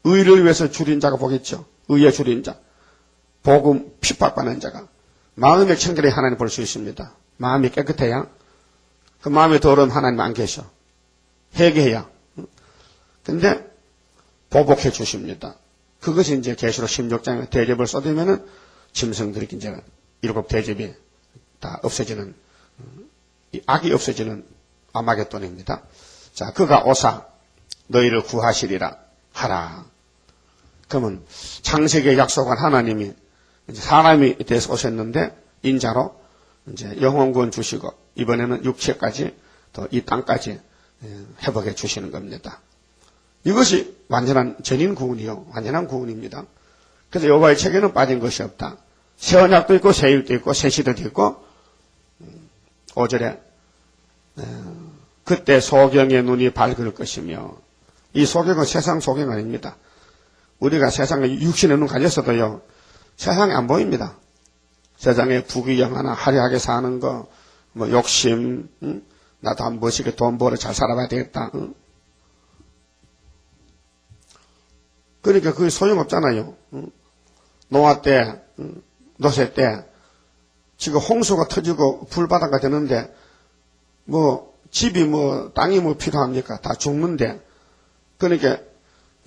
의를 위해서 줄인 자가 복있죠. 의에 줄인 자. 복음 핍박받는 자가. 마음의 청결에 하나님 볼 수 있습니다. 마음이 깨끗해야. 그 마음이 더러운 하나님 안 계셔. 회개해야. 근데 보복해 주십니다. 그것이 이제 계시록 16장에 대접을 쏟으면은 짐승들이 이제 7 대접이 다 없어지는, 악이 없어지는 아마겟돈입니다. 자, 그가 오사 너희를 구하시리라 하라. 그러면 창세기에 약속한 하나님이 이제 사람이 돼서 오셨는데 인자로 이제 영혼구원 주시고 이번에는 육체까지 또 이 땅까지 회복해 주시는 겁니다. 이것이 완전한 전인 구원이요. 완전한 구원입니다. 그래서 여호와의 책에는 빠진 것이 없다. 새 언약도 있고 새 일도 있고 새 시대도 있고 5절에 그때 소경의 눈이 밝을 것이며 이 소경은 세상 소경 아닙니다. 우리가 세상에 육신의 눈 가졌어도요. 세상에 안 보입니다. 세상에 부귀영화나 화려하게 사는 거, 뭐 욕심, 나도 한 멋있게 돈 벌어 잘 살아봐야 되겠다. 그러니까 그게 소용없잖아요. 노아 때, 노세 때, 지금 홍수가 터지고 불바다가 되는데, 뭐, 집이 뭐, 땅이 뭐 필요합니까? 다 죽는데, 그러니까,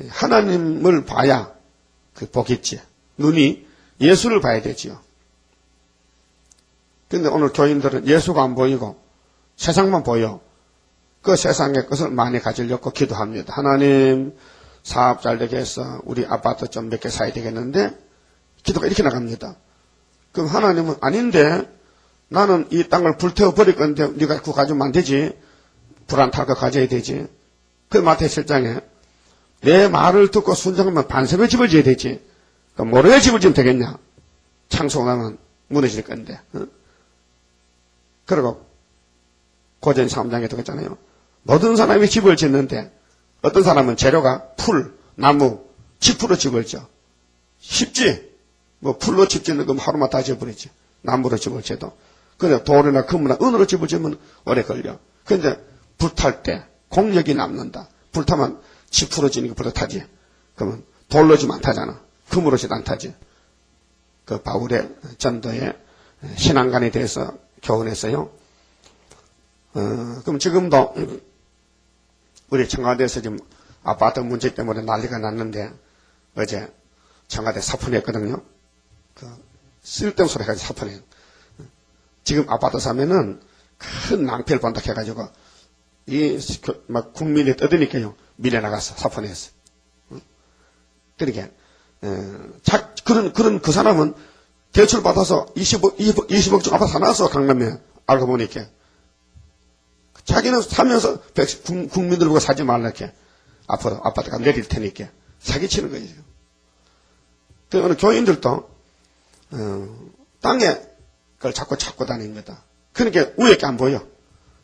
하나님을 봐야 그 복있지. 눈이 예수를 봐야 되지요. 근데 오늘 교인들은 예수가 안 보이고, 세상만 보여. 그 세상의 것을 많이 가지려고 기도합니다. 하나님, 사업 잘 되게 해서 우리 아파트 좀 몇 개 사야 되겠는데 기도가 이렇게 나갑니다. 그럼 하나님은 아닌데 나는 이 땅을 불태워 버릴 건데 네가 그거 가지면 안 되지. 불안 탈 거 가져야 되지. 그 마태복음 7장에 내 말을 듣고 순종하면 반석의 집을 지어야 되지. 그럼 모래의 집을 지으면 되겠냐. 창속하면 무너질 건데. 그리고 고전 3장에도 그랬잖아요. 모든 사람이 집을 짓는데 어떤 사람은 재료가 풀, 나무, 짚으로 집을 져. 쉽지? 뭐 풀로 집 짓는 거 하루만 다 지어버리지. 나무로 집을 지어도. 근데 돌이나 금이나 은으로 집을 지으면 오래 걸려. 근데 불탈 때 공력이 남는다. 불타면 짚으로 지는 게 불어 타지. 그러면 돌로 지면 안 타잖아. 금으로 지도 안 타지. 그 바울의 전도의 신앙관에 대해서 교훈했어요. 그럼 지금도 우리 청와대에서 지금 아파트 문제 때문에 난리가 났는데 어제 청와대 사푼했거든요. 쓸데없는 소리 해가지고 사푼해요. 지금 아파트 사면은 큰 낭패를 본다 해가지고, 막 국민이 떠드니까요. 밀려나가서 사푼했어. 그러니까, 그런 그 사람은 대출 받아서 20억 중 아파트 사놨어, 강남에. 알고 보니까. 자기는 사면서 국민들 보고 사지 말라, 이렇게. 앞으로 아파트가 내릴 테니까. 사기치는 거예요. 그 어느 교인들도, 땅에 그걸 자꾸 찾고 다니는 거다. 그러니까 위에 게 안 보여.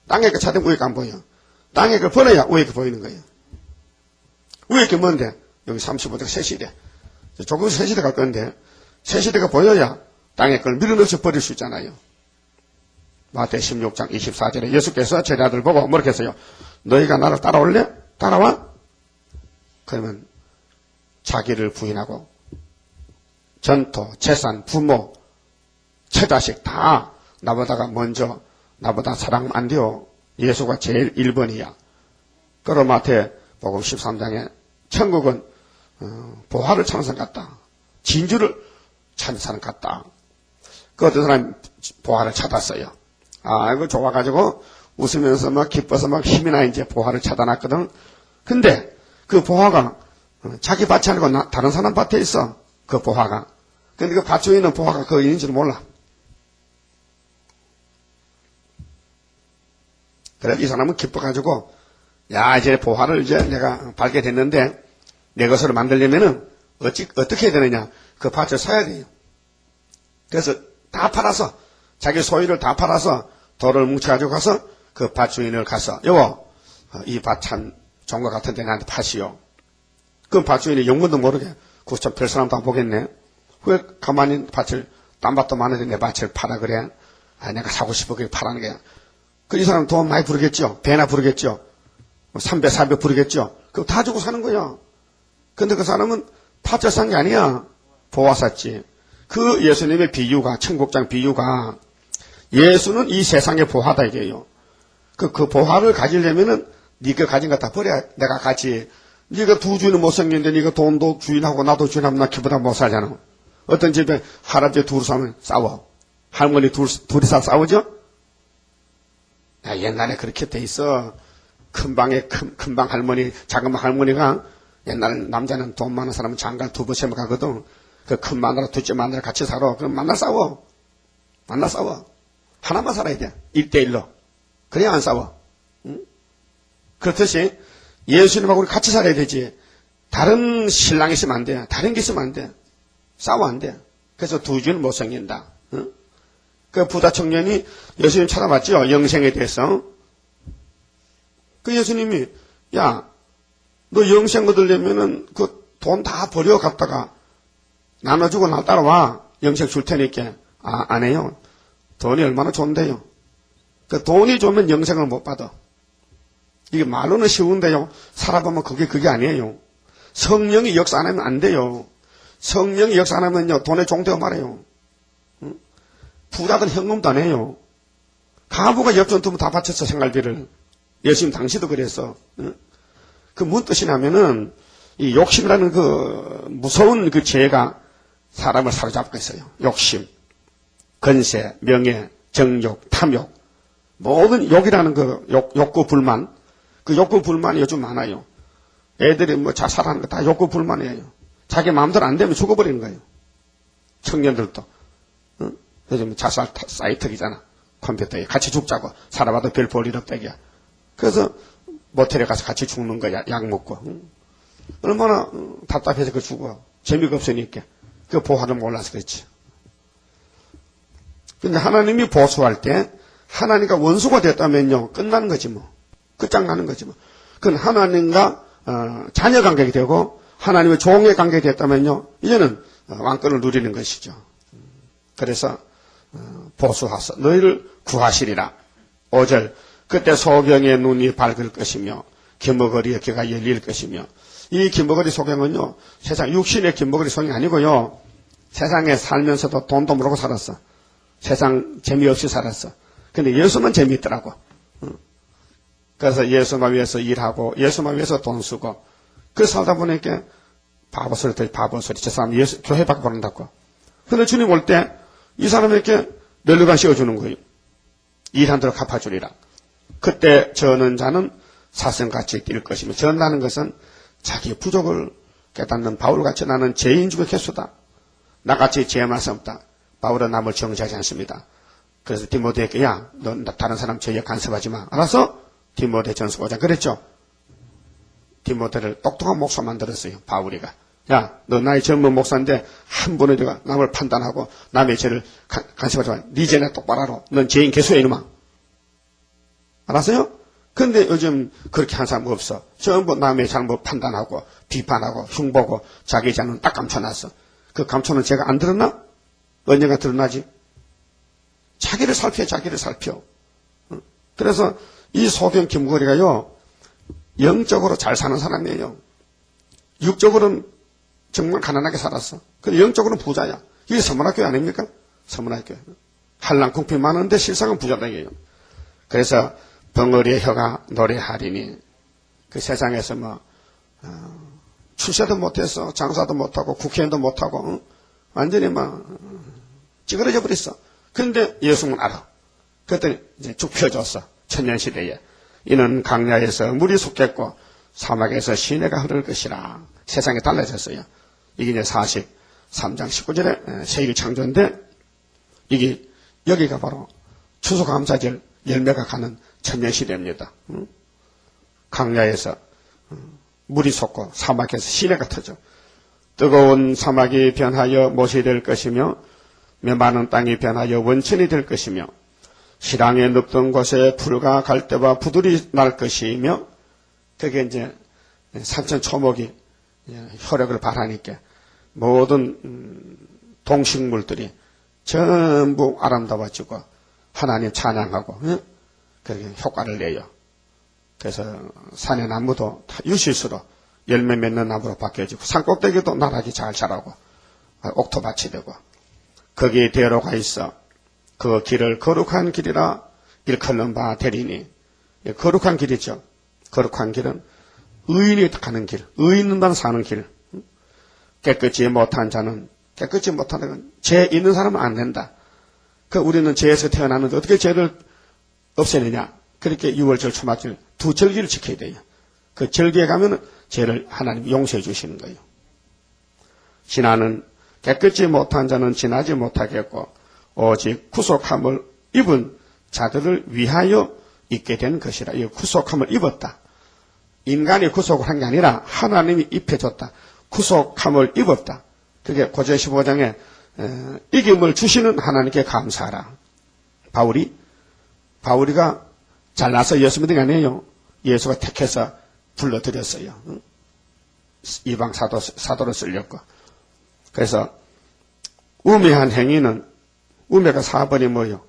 땅에 그 찾으면 위에 게 안 보여. 땅에 그 버려야 위에 게 보이는 거예요. 위에 게 뭔데? 여기 35대가 새시대. 조금 새시대 갈 건데, 새시대가 보여야 땅에 걸 밀어넣어서 버릴 수 있잖아요. 마태 16장 24절에 예수께서 제자들 보고 뭐렇게 했어요? 너희가 나를 따라올래? 따라와? 그러면 자기를 부인하고 전토, 재산, 부모, 처자식 다 나보다가 먼저 나보다 사랑 안 돼요. 예수가 제일 1번이야. 그러 마태 복음 13장에 천국은 보화를 찾는 사람 같다. 진주를 찾는 사람 같다. 그 어떤 사람이 보화를 찾았어요. 이거 좋아가지고 웃으면서 막 기뻐서 막 힘이 나 이제 보화를 찾아놨거든. 근데 그 보화가 자기 밭이 아니고 다른 사람 밭에 있어. 그 보화가. 근데 그 밭 주인은 보화가 그 인인지를 몰라. 그래 이 사람은 기뻐가지고 이제 보화를 이제 내가 발견했는데 내 것으로 만들려면은 어떻게 해야 되느냐. 그 밭을 사야 돼요. 그래서 다 팔아서 자기 소유를 다 팔아서 돌을 뭉쳐가지고 가서 그 밭 주인을 가서 여보 이 밭 참 좋은 것 같은데 나한테 파시오. 그 밭 주인이 영문도 모르게 그참 별 사람도 안 보겠네. 왜 가만히 밭을 딴 밭도 많은데 내 밭을 팔아 그래. 내가 사고 싶어 그게 파라는 거야. 이 사람 돈 많이 부르겠죠. 배나 부르겠죠. 3배 4배 부르겠죠. 그거 다 주고 사는 거야. 근데 그 사람은 팥을 산 게 아니야. 보화 샀지. 그 예수님의 비유가 청국장 비유가 예수는 이 세상의 보화다 이게요. 그 보화를 가지려면은 네가 가진 거 다 버려야 내가 가지. 네가 두 주인은 못 생겼는데 네가 돈도 주인하고 나도 주인하면 나 기보다 못 살잖아. 어떤 집에 할아버지 둘이 사면 싸워. 할머니 둘이서 싸우죠? 옛날에 그렇게 돼 있어. 큰 방에 큰 방 할머니, 작은 방 할머니가 옛날에 남자는 돈 많은 사람은 장가 두 번씩 가거든. 그 큰 마누라, 둘째 마누라 같이 살아. 그럼 만나 싸워. 하나만 살아야 돼. 1대1로. 그래야 안 싸워. 응? 그렇듯이 예수님하고 우리 같이 살아야 되지. 다른 신랑이 있으면 안 돼. 다른 게 있으면 안 돼. 싸워 안 돼. 그래서 두 주는 못 생긴다. 응? 그 부자 청년이 예수님 찾아봤죠. 영생에 대해서. 그 예수님이 야, 너 영생 얻으려면은 그 돈 다 버려 갔다가 나눠주고 나 따라와. 영생 줄 테니까. 안 해요. 돈이 얼마나 좋은데요. 그 돈이 좋으면 영생을 못 받아. 이게 말로는 쉬운데요. 살아보면 그게 아니에요. 성령이 역사 안 하면 안 돼요. 성령이 역사 안 하면요. 돈에 종되어 말해요. 응? 부자들 현금도 안 해요. 가부가 옆전 두면 다 바쳤어, 생활비를. 예수님 당시도 그랬어. 응? 그 무슨 뜻이냐면은, 이 욕심이라는 그 무서운 그 죄가 사람을 사로잡고 있어요. 욕심, 건세, 명예, 정욕, 탐욕. 모든 욕이라는 그 욕구 불만. 그 욕구 불만이 요즘 많아요. 애들이 뭐 자살하는 거 다 욕구 불만이에요. 자기 마음대로 안 되면 죽어버리는 거예요. 청년들도. 응? 요즘 자살 사이트이잖아. 컴퓨터에 같이 죽자고. 살아봐도 별 볼 일 없다기야. 그래서 모텔에 가서 같이 죽는 거야. 약 먹고. 응? 얼마나 답답해서 그 죽어. 재미가 없으니까. 그 보화를 몰라서 그렇지. 근데 하나님이 보수할 때 하나님과 원수가 됐다면요. 끝나는 거지 뭐. 끝장나는 거지 뭐. 그건 하나님과 자녀 관계가 되고 하나님의 종의 관계가 됐다면요. 이제는 왕권을 누리는 것이죠. 그래서 보수하사 너희를 구하시리라. 5절 그때 소경의 눈이 밝을 것이며 기머거리의 귀가 열릴 것이며 이 기머거리 소경은요. 세상 육신의 기머거리 소경이 아니고요. 세상에 살면서도 돈도 모르고 살았어. 세상 재미없이 살았어. 근데 예수만 재미있더라고. 그래서 예수만 위해서 일하고 예수만 위해서 돈 쓰고 그 살다 보니까 바보 소리, 바보 소리. 저 사람 예수, 교회 밖에 보낸다고. 근데 주님 올 때 이 사람에게 면류관 씌워주는 거예요. 일한 대로 갚아주리라. 그때 저는 자는 사슴같이 뛸 것이며, 전다는 것은 자기의 부족을 깨닫는 바울같이 나는 죄인 중의 개수다. 나같이 죄 말씀 없다. 바울은 남을 정죄하지 않습니다. 그래서 디모데에게, 야, 너 다른 사람 죄에 간섭하지 마. 알았어? 디모데 전서 5장 그랬죠? 디모데를 똑똑한 목사 만들었어요. 바울이가. 야, 너 나이 젊은 목사인데 한 번에 내가 남을 판단하고 남의 죄를 간섭하지 마. 네 죄나 똑바로 알아. 넌 죄인 개수야 이놈아. 알았어요? 근데 요즘 그렇게 한 사람 없어. 전부 남의 잘못 판단하고 비판하고 흉보고 자기 죄는 딱 감춰놨어. 그 감춰놓은 죄가 안 드러나? 언젠가 드러나지? 자기를 살펴, 자기를 살펴. 그래서 이 소경 김거리가요, 영적으로 잘 사는 사람이에요. 육적으로는 정말 가난하게 살았어. 근데 영적으로는 부자야. 이게 서문학교 아닙니까? 서문학교. 한랑궁핍 많은데 실상은 부자당이에요. 그래서 벙어리의 혀가 노래하리니, 그 세상에서 출세도 못해서 장사도 못하고 국회의원도 못하고 완전히 찌그러져 버렸어. 그런데 예수는 알아. 그랬더니 이제 쭉 펴줬어. 천년시대에. 이는 강야에서 물이 솟겠고 사막에서 시내가 흐를 것이라. 세상이 달라졌어요. 이게 이제 43장 19절에 세계 창조인데, 이게 여기가 바로 추수감사절 열매가 가는 천년시대입니다. 강야에서 물이 솟고 사막에서 시내가 터져. 뜨거운 사막이 변하여 못이 될 것이며 메마른 땅이 변하여 원천이 될 것이며 시랑에 눕던 곳에 풀과 갈대와 부들이 날 것이며, 그게 이제 산천 초목이 혈액을 발하니까 모든 동식물들이 전부 아름다워지고 하나님 찬양하고 그렇게 효과를 내요. 그래서 산의 나무도 다 유실수로 열매 맺는 나무로 바뀌어지고 산꼭대기도 나락이 잘 자라고 옥토밭이 되고, 거기에 대로가 있어 그 길을 거룩한 길이라 일컬는 바 되리니. 거룩한 길이죠. 거룩한 길은 의인이 가는 길, 의인만 사는 길. 깨끗이 못한 자는, 깨끗이 못하는 건 죄 있는 사람은 안 된다. 우리는 죄에서 태어났는데 어떻게 죄를 없애느냐. 그렇게 6월절 초막절 두 절기를 지켜야 돼요. 그 절기에 가면은 죄를 하나님 용서해 주시는 거예요. 지나는 깨끗이 못한 자는 지나지 못하겠고 오직 구속함을 입은 자들을 위하여 있게 된 것이라. 이 구속함을 입었다. 인간이 구속을 한 게 아니라 하나님이 입혀줬다. 구속함을 입었다. 그게 고전 15장에 이김을 주시는 하나님께 감사하라. 바울이가 잘나서 예수 믿은 게 아니에요. 예수가 택해서 불러들였어요. 이방 사도로 쓸렸고. 그래서 우매한 행위는, 우매가 4번이 뭐요?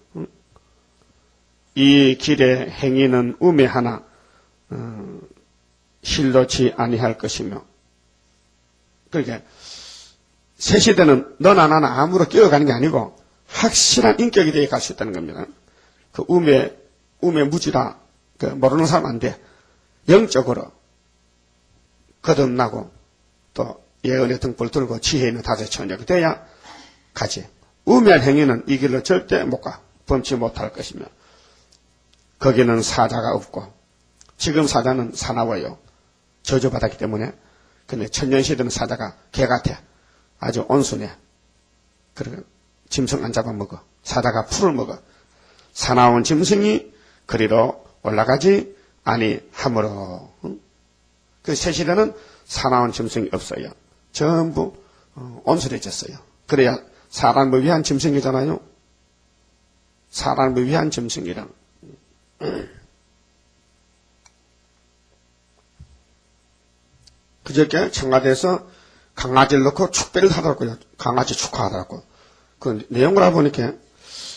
이 길의 행위는 우매하나 실로치 아니할 것이며. 그러니까 새 시대는 너나 나나 암으로 끼어가는 게 아니고 확실한 인격이 되어 갈 수 있다는 겁니다. 그 우매 무지라 모르는 사람 안 돼. 영적으로 거듭나고 또 예언의 등불 들고 지혜 있는 다섯 처녀가 돼야 가지. 우매한 행위는 이 길로 절대 못 가. 범치 못할 것이며, 거기는 사자가 없고, 지금 사자는 사나워요. 저주받았기 때문에. 근데 천년시대는 사자가 개 같아. 아주 온순해. 그리고 짐승 안 잡아먹어. 사자가 풀을 먹어. 사나운 짐승이 그리로 올라가지 아니하므로. 그 새 시대는 사나운 짐승이 없어요. 전부 온순해졌어요. 그래야 사람을 위한 짐승이잖아요. 사람을 위한 짐승이란. 그저께 청와대에서 강아지를 넣고 축배를 하더라고요. 강아지 축하하더라고. 그 내용을 알아보니까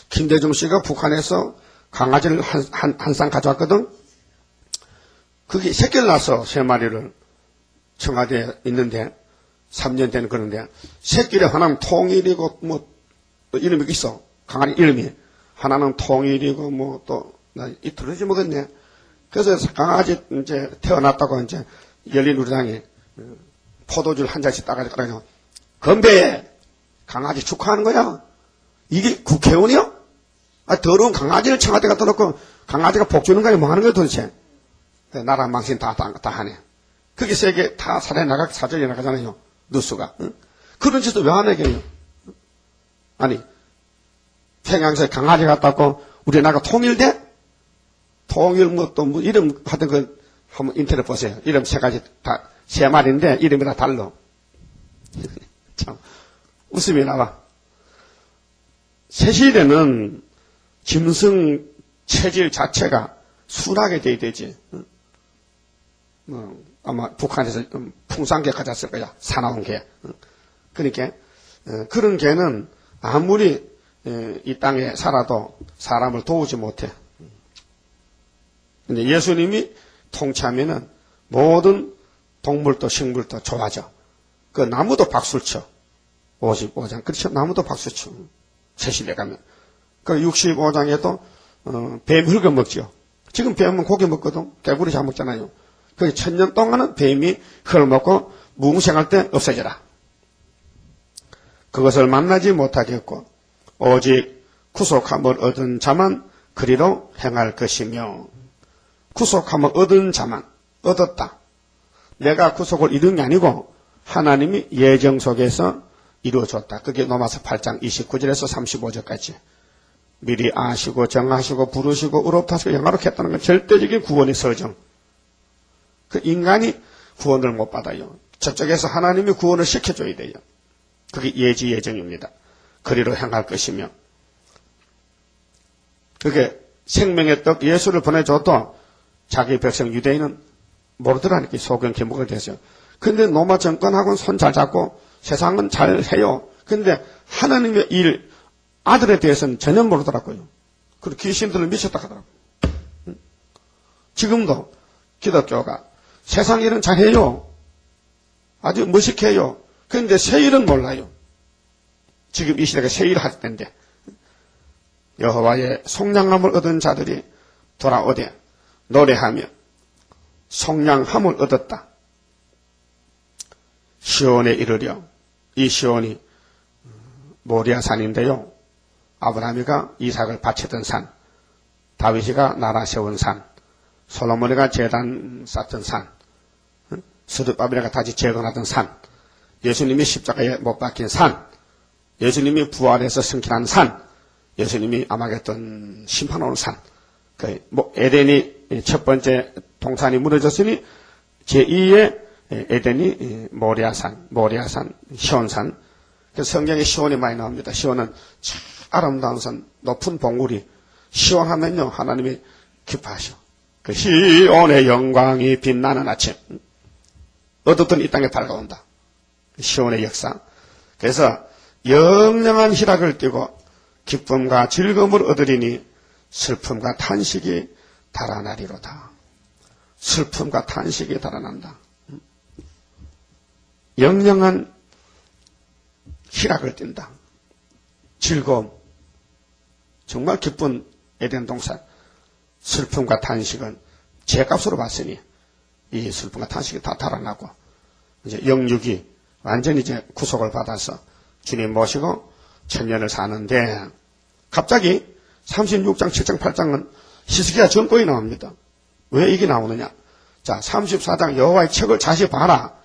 김대중 씨가 북한에서 강아지를 한 쌍 가져왔거든. 그게 새끼를 낳아서 3마리를 청와대에 있는데 3년 된 그런데 새끼를 하나는 통일이고 이름이 있어. 강아지 이름이. 하나는 통일이고 또 이틀을 먹었네. 그래서 강아지 이제 태어났다고 이제 열린우리당에 포도주를 한 잔씩 따가지고 그러죠. 건배! 강아지 축하하는 거야? 이게 국회의원이요? 더러운 강아지를 청와대 갖다 놓고 강아지가 복 주는 거야? 뭐 하는 거야 도대체? 나라 망신 다 하네. 그게 세계 다 사전에 나가잖아요. 뉴스가. 응? 그런 짓을 왜 하는 거예요? 아니, 평양에서 강아지 갖다 놓고 우리나라가 통일돼? 통일 뭐 이름 하던 그 한번 인터넷 보세요. 이름 세 가지 다 세 마리인데 이름이 다 달라. 참 웃음이 나와. 새시대는 짐승 체질 자체가 순하게 돼야 되지. 아마 북한에서 풍산개 가졌을 거야. 사나운 개. 그러니까 그런 개는 아무리 이 땅에 살아도 사람을 도우지 못해. 근데 예수님이 통치하면은 모든 동물도 식물도 좋아져. 그 나무도 박수를 쳐. 55장. 그렇죠. 나무도 박수 쳐. 새시대 가면. 그 65장에도 뱀 흙을 먹죠. 지금 뱀은 고기 먹거든. 개구리 잘 먹잖아요. 그 1000년 동안은 뱀이 흙을 먹고 무궁생할 때 없어져라. 그것을 만나지 못하겠고 오직 구속함을 얻은 자만 그리로 행할 것이며 구속함을 얻은 자만 얻었다. 내가 구속을 이룬 게 아니고 하나님이 예정 속에서 이루어졌다. 그게 로마서 8장 29절에서 35절까지 미리 아시고 정하시고 부르시고 의롭다시고 영화롭게 했다는 건 절대적인 구원의 서정. 그 인간이 구원을 못 받아요. 저쪽에서 하나님이 구원을 시켜줘야 돼요. 그게 예지 예정입니다. 그리로 향할 것이며 그게 생명의 떡 예수를 보내줘도 자기 백성 유대인은 모르더라니까 소경 개목을 됐어요. 근데 로마 정권하고는 손 잘 잡고 세상은 잘 해요. 근데 하나님의 일 아들에 대해서는 전혀 모르더라고요. 그리고 귀신들을 미쳤다 하더라고요. 지금도 기독교가 세상 일은 잘해요. 아주 무식해요. 그런데 새 일은 몰라요. 지금 이 시대가 새 일을 할 때인데 여호와의 속량함을 얻은 자들이 돌아오되 노래하며 속량함을 얻었다. 시온에 이르려. 이 시온이 모리아산인데요. 아브라함이가 이삭을 바치던 산, 다윗이가 나라 세운 산, 솔로몬이가 제단 쌓던 산, 스룹바벨이 다시 재건하던 산, 예수님이 십자가에 못 박힌 산, 예수님이 부활해서 승천한 산, 예수님이 아마겟돈 심판하는 산, 에덴이 첫 번째 동산이 무너졌으니 제2의 에덴이 모리아산, 시온산. 성경에 시온이 많이 나옵니다. 시온은 참 아름다운 산, 높은 봉우리. 시온하면요, 하나님이 기뻐하셔. 그 시온의 영광이 빛나는 아침. 어둡던 이 땅에 밝아온다. 시온의 역사. 그래서 영영한 희락을 띠고 기쁨과 즐거움을 얻으리니 슬픔과 탄식이 달아나리로다. 슬픔과 탄식이 달아난다. 영영한 희락을 띈다. 즐거움. 정말 기쁜 에덴 동산. 슬픔과 탄식은 죄값으로 봤으니 이 슬픔과 탄식이 다 달아나고 이제 영육이 완전히 이제 구속을 받아서 주님 모시고 천년을 사는데 갑자기 36장, 7장, 8장은 히스기야 전권이 나옵니다. 왜 이게 나오느냐? 자, 34장 여호와의 책을 자세히 봐라.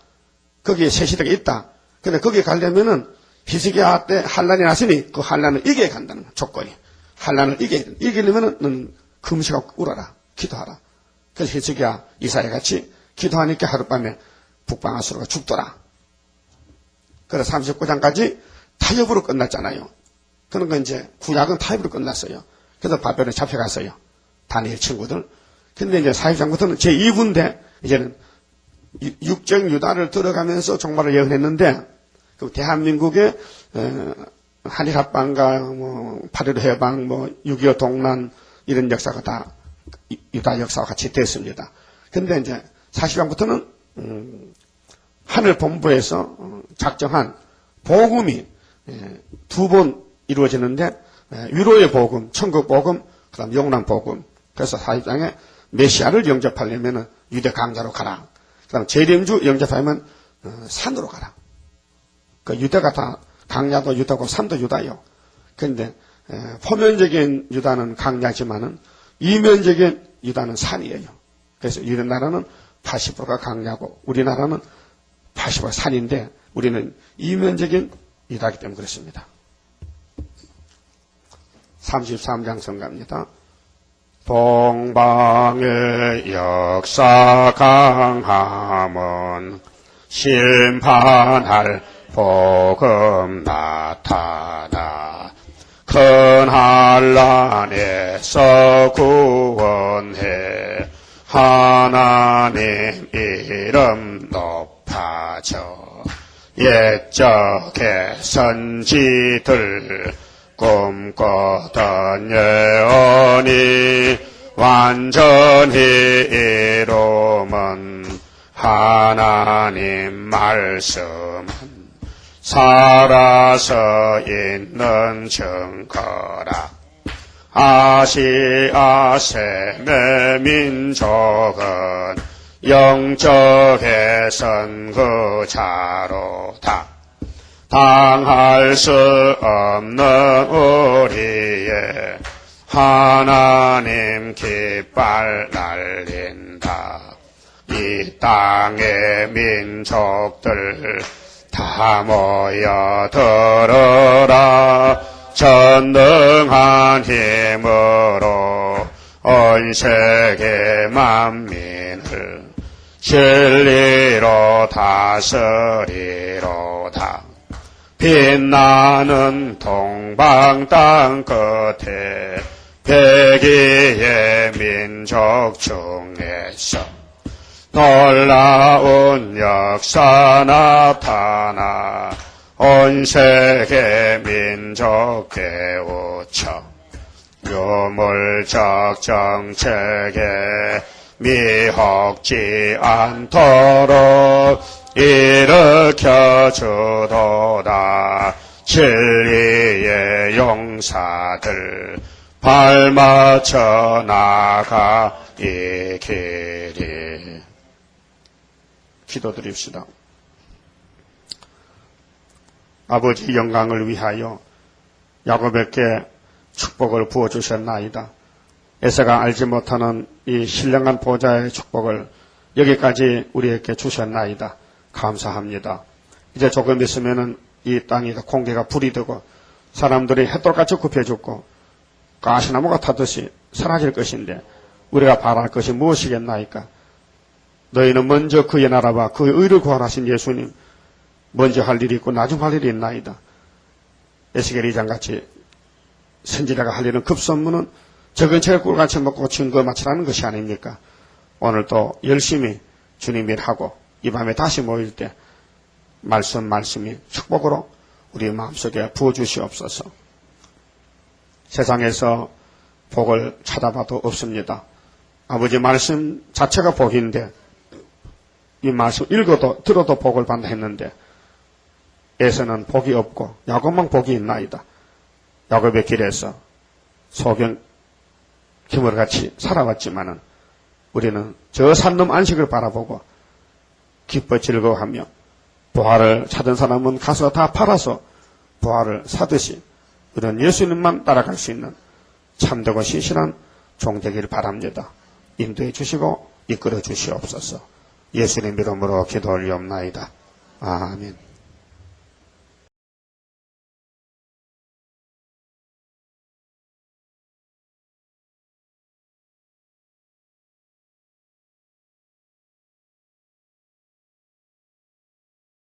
거기에 새 시대가 있다. 근데 거기에 가려면은 히스기야 때 환란이 났으니 그 환란을 이겨야 간다는 조건이. 환란을 이기려면은 금식하고 울어라. 기도하라. 그래서 히스기야 이사야 같이 기도하니까 하룻밤에 북방아수르가 죽더라. 그래서 39장까지 타협으로 끝났잖아요. 그러니까 이제 구약은 타협으로 끝났어요. 그래서 바벨론에 잡혀갔어요. 다니엘 친구들. 근데 이제 40장부터는 제2부인데 이제는 육정 유다를 들어가면서 종말을 예언했는데 그 대한민국의 한일 합방과 뭐 8.15 해방, 뭐 6.25 동란 이런 역사가 다 유다 역사와 같이 됐습니다. 근데 이제 40장부터는 하늘 본부에서 작정한 복음이 두 번 이루어지는데 위로의 복음, 천국 복음, 그다음 영랑 복음. 그래서 40장에 메시아를 영접하려면 유대 강자로 가라. 그다음 재림주 영접하면 산으로 가라. 그 유다가 다 강야도 유다고 산도 유다요. 그런데 표면적인 유다는 강야지만은 이면적인 유다는 산이에요. 그래서 우리나라는 80%가 강야고 우리나라는 80%가 산인데 우리는 이면적인 유다이기 때문에 그렇습니다. 33장 성가입니다. 동방의 역사 강함은 심판할 복음 나타나 큰 한란에서 구원해 하나님 이름 높아져 옛적의 선지들 꿈꾸던 예언이 완전히 이루면 하나님 말씀은 살아서 있는 증거라. 아시아 셈의 민족은 영적의 선구자로다. 당할 수 없는 우리의 하나님 깃발 날린다. 이 땅의 민족들 다 모여 들어라. 전능한 힘으로 온 세계 만민을 진리로 다스리로다. 빛나는 동방 땅 끝에 백이의 민족 중에서 놀라운 역사 나타나 온 세계 민족 깨우쳐 유물적 정책에 미혹지 않도록 일으켜 주도다. 진리의 용사들 발맞춰 나가 이 길이. 기도드립시다. 아버지 영광을 위하여 야곱에게 축복을 부어주셨나이다. 에서가 알지 못하는 이 신령한 보좌의 축복을 여기까지 우리에게 주셨나이다. 감사합니다. 이제 조금 있으면은 이 땅이 공기가 불이 되고 사람들이 햇돌같이 굽혀 죽고 가시나무가 타듯이 사라질 것인데 우리가 바랄 것이 무엇이겠나이까? 너희는 먼저 그의 나라와 그의 의를 구하신 예수님, 먼저 할 일이 있고 나중 할 일이 있나이다. 에스겔 2장같이 선지자가 할 일은 급선무는 적은 책을 꿀같이 먹고 증거 마치라는 것이 아닙니까? 오늘도 열심히 주님 일하고 이 밤에 다시 모일 때 말씀이 축복으로 우리 마음속에 부어주시옵소서. 세상에서 복을 찾아봐도 없습니다. 아버지 말씀 자체가 복인데 이 말씀 읽어도 들어도 복을 받는다 했는데 에서는 복이 없고 야곱만 복이 있나이다. 야곱의 길에서 소경 기물같이 살아왔지만은 우리는 저 산넘 안식을 바라보고 기뻐 즐거워하며 부활을 찾은 사람은 가서 다 팔아서 부활을 사듯이 우리는 예수님만 따라갈 수 있는 참되고 신실한 종 되기를 바랍니다. 인도해 주시고 이끌어 주시옵소서. 예수님 이름으로 기도 올리옵나이다. 아멘.